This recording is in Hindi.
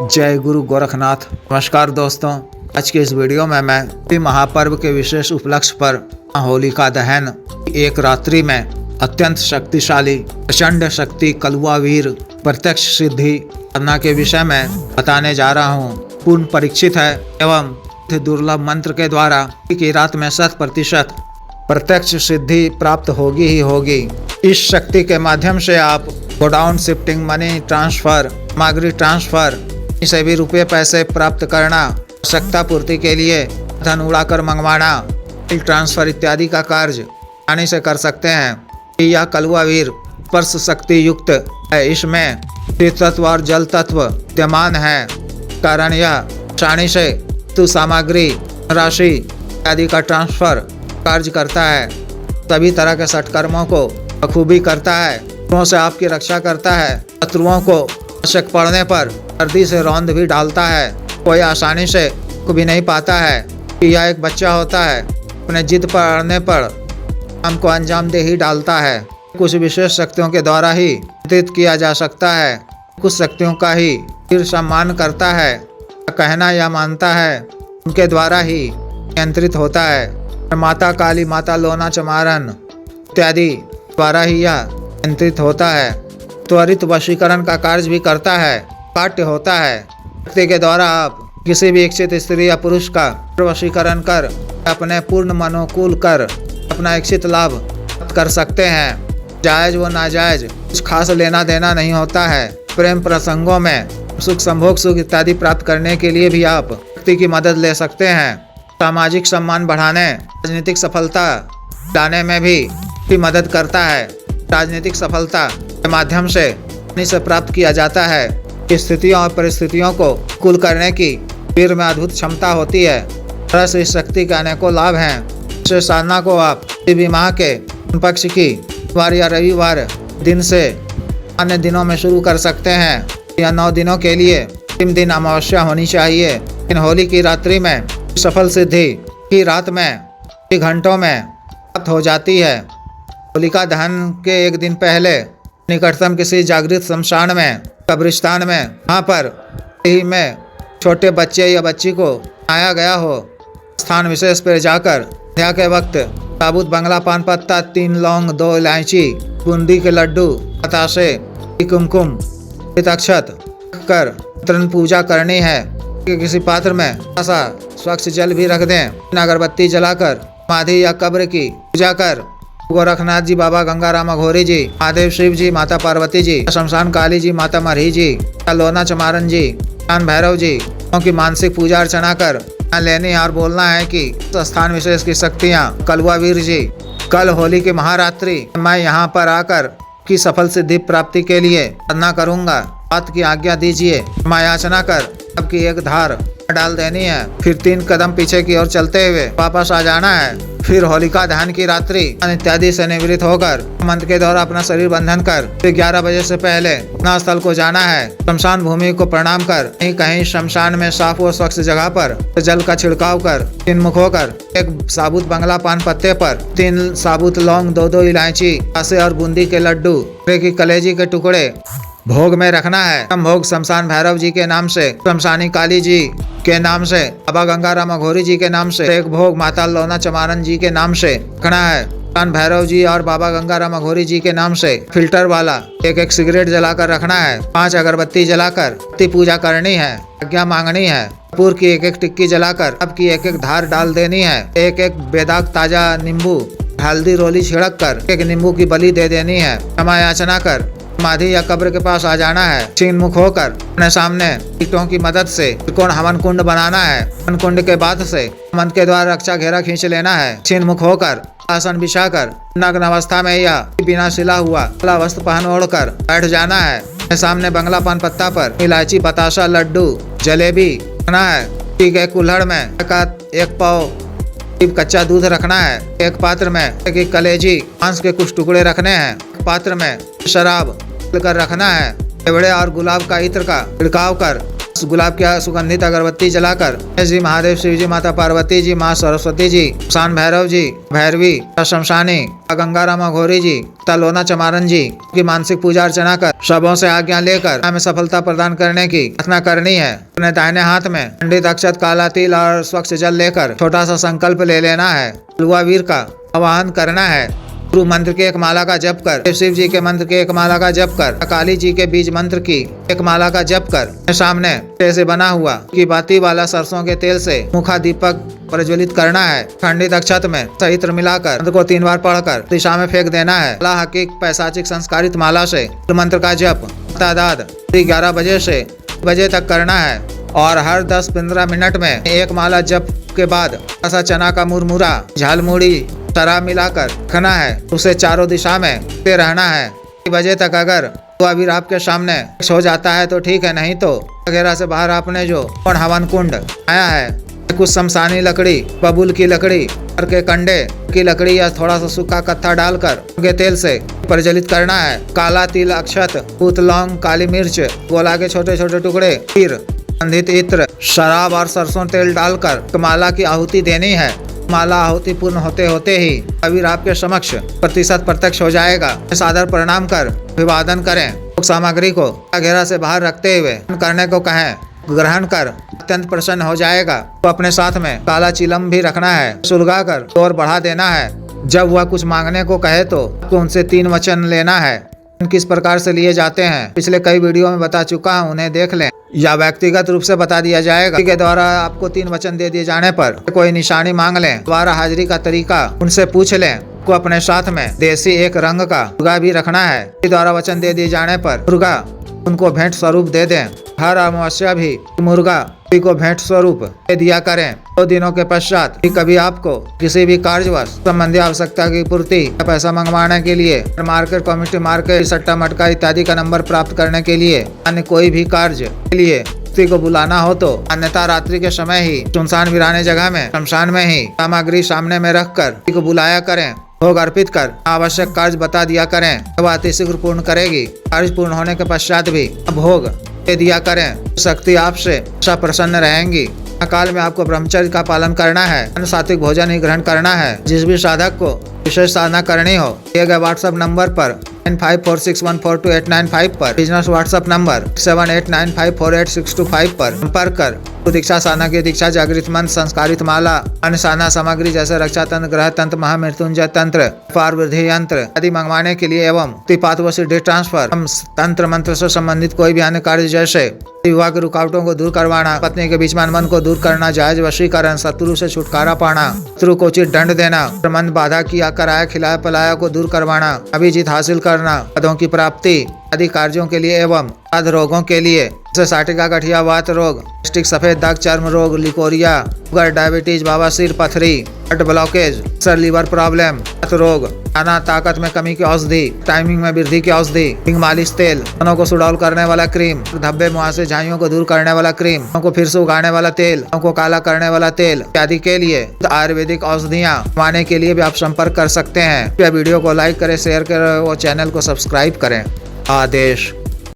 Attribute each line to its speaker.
Speaker 1: जय गुरु गोरखनाथ। नमस्कार दोस्तों, आज के इस वीडियो में मैं महापर्व के विशेष उपलक्ष्य पर होलिका दहन एक रात्रि में अत्यंत शक्तिशाली प्रचंड शक्ति कलवा वीर प्रत्यक्ष सिद्धि साधना के विषय में बताने जा रहा हूँ। पूर्ण परीक्षित है एवं दुर्लभ मंत्र के द्वारा की रात में 100% प्रत्यक्ष सिद्धि प्राप्त होगी ही होगी। इस शक्ति के माध्यम से आप गोडाउन शिफ्टिंग, मनी ट्रांसफर, सामग्री ट्रांसफर, से भी रुपये पैसे प्राप्त करना, आवश्यकता पूर्ति के लिए धन उड़ाकर मंगवाना, ट्रांसफर इत्यादि का कार्य आसानी से कर सकते हैं। यह कलवा वीर स्पर्श शक्ति युक्त है। इसमें तत्व और जल तत्व विद्यमान है, कारण यह आसानी से वस्तु, सामग्री, राशि इत्यादि का ट्रांसफर कार्य करता है। सभी तरह के सत्कर्मों को बखूबी करता है, शत्रुओं से आपकी रक्षा करता है। शत्रुओं को आवश्यक पड़ने पर सर्दी से रौंद भी डालता है। कोई आसानी से को भी नहीं पाता है कि यह एक बच्चा होता है, अपने जिद पर अड़ने पर हमको अंजाम दे ही डालता है। कुछ विशेष शक्तियों के द्वारा ही नियंत्रित किया जा सकता है, कुछ शक्तियों का ही फिर सम्मान करता है, कहना या मानता है उनके द्वारा ही नियंत्रित होता है। माता काली, माता लोना चमारन इत्यादि द्वारा ही यह नियंत्रित होता है। त्वरित वशीकरण का कार्य भी करता है, पाठ्य होता है। शक्ति के द्वारा आप किसी भी इच्छित स्त्री या पुरुष का वशीकरण कर अपने पूर्ण मनोकूल कर अपना इच्छित लाभ प्राप्त कर सकते हैं। जायज व नाजायज कुछ खास लेना देना नहीं होता है। प्रेम प्रसंगों में सुख, संभोग, सुख इत्यादि प्राप्त करने के लिए भी आप शक्ति की मदद ले सकते हैं। सामाजिक सम्मान बढ़ाने, राजनीतिक सफलता लाने में भी मदद करता है। राजनीतिक सफलता के माध्यम से प्राप्त किया जाता है। स्थितियों और परिस्थितियों को कुल करने की वीर में अद्भुत क्षमता होती है। तरह से इस शक्ति के अनेकों लाभ हैं। इस साधना को आप किसी भी माह के पक्ष की वार या रविवार दिन से अन्य दिनों में शुरू कर सकते हैं। या 9 दिनों के लिए 3 दिन अमावस्या होनी चाहिए। इन होली की रात्रि में सफल सिद्धि की रात में घंटों में प्राप्त हो जाती है। होलिका दहन के एक दिन पहले निकटतम किसी जागृत शमशान में, कब्रिस्तान में, वहाँ पर ही में छोटे बच्चे या बच्ची को आया गया हो, स्थान विशेष पर जाकर संध्या के वक्त साबुत बंगला, पान पत्ता, 3 लौंग, 2 इलायची, बूंदी के लड्डू, बतासे, कुमकुम, अक्षत कर तरण पूजा करनी है। किसी पात्र में ऐसा स्वच्छ जल भी रख दें। अगरबत्ती जलाकर समाधि या कब्र की पूजा कर गोरखनाथ जी, बाबा गंगाराम अघोरी जी, महादेव शिव जी, माता पार्वती जी, शमशान काली जी, माता मरही जी, लोना चमारन जी, कान भैरव जी की मानसिक पूजा अर्चना कर लेनी और बोलना है कि स्थान विशेष की शक्तियाँ कलवा वीर जी, कल होली की महारात्रि मैं यहाँ पर आकर की सफल सिद्धि प्राप्ति के लिए साधना करूँगा, बात की आज्ञा दीजिए। मैं याचना कर सबकी एक धार डाल देनी है, फिर 3 कदम पीछे की ओर चलते हुए वापस आ जाना है। फिर होलिका दहन की रात्रि इत्यादि से निवृत्त होकर मंत्र के द्वारा अपना शरीर बंधन कर फिर 11 बजे से पहले अपना स्थल को जाना है। शमशान भूमि को प्रणाम कर कहीं शमशान में साफ व स्वच्छ जगह पर जल का छिड़काव कर 3 मुख होकर एक साबुत बंगला पान पत्ते पर 3 साबुत लौंग, 2 इलायची, आसे और बूंदी के लड्डू, की कलेजी के टुकड़े भोग में रखना है। भोग शमशान भैरव जी के नाम से, शमशानी काली जी के नाम से, बाबा गंगाराम अघोरी जी के नाम से, एक भोग माता लोना चमारन जी के नाम से रखना है। शमशान भैरव जी और बाबा गंगाराम अघोरी जी के नाम से फिल्टर वाला एक सिगरेट जलाकर रखना है। 5 अगरबत्ती जलाकर पूजा करनी है, आज्ञा मांगनी है। कपूर की एक टिक्की जलाकर अब की एक धार डाल देनी है। एक बेदाग ताजा नींबू, हल्दी रोली छिड़क कर एक नींबू की बलि दे देनी है। क्षमा याचना कर समाधि या कब्र के पास आ जाना है। छीन मुख होकर अपने सामने ईंटों की मदद से त्रिकोण हवन कुंड बनाना है। हवन कुंड के बाद से मंत्र के द्वारा रक्षा घेरा खींच लेना है। छीन मुख होकर आसन बिछाकर नग्न अवस्था में या बिना सिला हुआ वस्त्र पहन ओढ़कर बैठ जाना है। अपने सामने बंगला पान पत्ता पर इलायची, बताशा, लड्डू, जलेबी रखना है। ठीक है, कुल्हड़ में एक पाव कच्चा दूध रखना है। एक पात्र में एक कलेजी, मांस के कुछ टुकड़े रखने हैं। पात्र में शराब कर रखना है। केवड़े और गुलाब का इत्र का छिड़काव कर गुलाब की सुगंधित अगरबत्ती जलाकर गणेश जी, महादेव, शिव जी, माता पार्वती जी, माँ सरस्वती जी, शान भैरव जी, भैरवी, शमशानी, गंगाराम घोरी जी, तलोना चमारन जी की मानसिक पूजा अर्चना कर सबों से आज्ञा लेकर हमें सफलता प्रदान करने की प्रार्थना करनी है। अपने दाहिने हाथ में पंडित अक्षत, काला तिल और स्वच्छ जल लेकर छोटा सा संकल्प ले लेना है। हलवा वीर का आवाहन करना है। गुरु मंत्र के एक माला का जप कर, शिव जी के मंत्र के एक माला का जप कर, काली जी के बीज मंत्र की एक माला का जप कर सामने से बना हुआ की बाती वाला सरसों के तेल से मुखा दीपक प्रज्वलित करना है। खंडित अक्षत में सहित्र मिलाकर मंत्र को 3 बार पढ़कर दिशा में फेंक देना है। हकीक पैसाचिक संस्कारित माला से मंत्र का जप तादाद 11 बजे से बजे तक करना है और हर 10-15 मिनट में एक माला जप के बाद ऐसा चना का मुरमुरा, झालमुड़ी, शराब मिलाकर रखना है। उसे चारों दिशा में ते रहना है 1 बजे तक। अगर तो अभी आपके सामने हो जाता है तो ठीक है, नहीं तो वगैरह से बाहर आपने जो हवन कुंड आया है, कुछ शमशानी लकड़ी, बबूल की लकड़ी के कंडे की लकड़ी या थोड़ा सा सूखा कत्था डालकर उनके तेल से प्रज्वलित करना है। काला तिल, अक्षत, पूत, लौंग, काली मिर्च, गोला के छोटे छोटे टुकड़े, फिर सुगंधित इत्र, शराब और सरसों तेल डालकर माला की आहुति देनी है। माला आहुति पूर्ण होते होते ही अबीर आपके समक्ष प्रतिशत प्रत्यक्ष हो जाएगा। सादर प्रणाम कर अभिवादन करें। सामग्री को घेरा से बाहर रखते हुए करने को कहें। ग्रहण कर अत्यंत प्रसन्न हो जाएगा। तो अपने साथ में काला चिलम भी रखना है, सुलगा कर और बढ़ा देना है। जब वह कुछ मांगने को कहे तो उनसे 3 वचन लेना है। किस प्रकार से लिए जाते हैं पिछले कई वीडियो में बता चुका हूँ, उन्हें देख लें या व्यक्तिगत रूप से बता दिया जाएगा। के द्वारा आपको 3 वचन दे दिए जाने पर कोई निशानी मांग लें। द्वारा हाजिरी का तरीका उनसे पूछ लें। को अपने साथ में देसी एक रंग का मुर्गा भी रखना है। द्वारा वचन दे दिए जाने पर मुर्गा उनको भेंट स्वरूप दे दें। हर अमावस्या भी मुर्गा को भेंट स्वरूप दे दिया करें। 2 दिनों के पश्चात कभी आपको किसी भी कार्यवश संबंधी आवश्यकता की पूर्ति या पैसा मंगवाने के लिए मार्केट कमेटी, मार्केट, सट्टा मटका इत्यादि का नंबर प्राप्त करने के लिए अन्य कोई भी कार्य के लिए व्यक्ति को बुलाना हो तो अन्यथा रात्रि के समय ही सुनसान वीराने जगह में शमशान में ही सामग्री सामने में रखकर को बुलाया करें। भोग अर्पित कर आवश्यक कार्य बता दिया करें। वह अतिशीघ्र पूर्ण करेगी। कार्य पूर्ण होने के पश्चात भी भोग दे दिया करें। शक्ति आपसे प्रसन्न रहेंगी। काल में आपको ब्रह्मचर्य का पालन करना है। सात्विक भोजन ही ग्रहण करना है। जिस भी साधक को विशेष साधना करनी हो दिए गए व्हाट्सएप नंबर पर 9546142895 पर, बिजनेस व्हाट्सएप नंबर 7895486225 पर संपर्क कर दीक्षा साधना की दीक्षा, जागृत मंत्र, संस्कारित माला, अन्य साधना सामग्री जैसे रक्षा तंत्र, ग्रह तंत्र, महामृत्युंजय तंत्र, पार वृद्धि यंत्र आदि मंगवाने के लिए एवं तिपात व सिद्धि ट्रांसफर, तंत्र मंत्र से संबंधित कोई भी अन्य कार्य जैसे विवाह की रुकावटों को दूर करवाना, पत्नी के बीच मन को दूर करना, जायज वशीकरण, शत्रु से छुटकारा पाना, शत्रु को उचित दंड देना, मन बाधा किया कराया खिलाया पलाया को दूर करवाना, अभिजीत हासिल करना, पदों की प्राप्ति आदि कार्यों के लिए एवं आदि रोगों के लिए जैसे साटिका, गठिया, वात रोग, सफेद दाग, चर्म रोग, लिकोरिया, शुगर, डायबिटीज, बवासीर, पथरी, हार्ट ब्लॉकेज, सर, लीवर प्रॉब्लम, रोग, खाना, ताकत में कमी की औषधि, टाइमिंग में वृद्धि की औषधि, हिंग मालिश तेल, तनों को सुडौल करने वाला क्रीम, धब्बे, मुहासे, झाइयों को दूर करने वाला क्रीम, को फिर से उगाने वाला तेल, को काला करने वाला तेल इत्यादि के लिए आयुर्वेदिक औषधियाँ पाने के लिए भी आप संपर्क कर सकते हैं। वीडियो को लाइक करें, शेयर करें और चैनल को सब्सक्राइब करें। आदेश।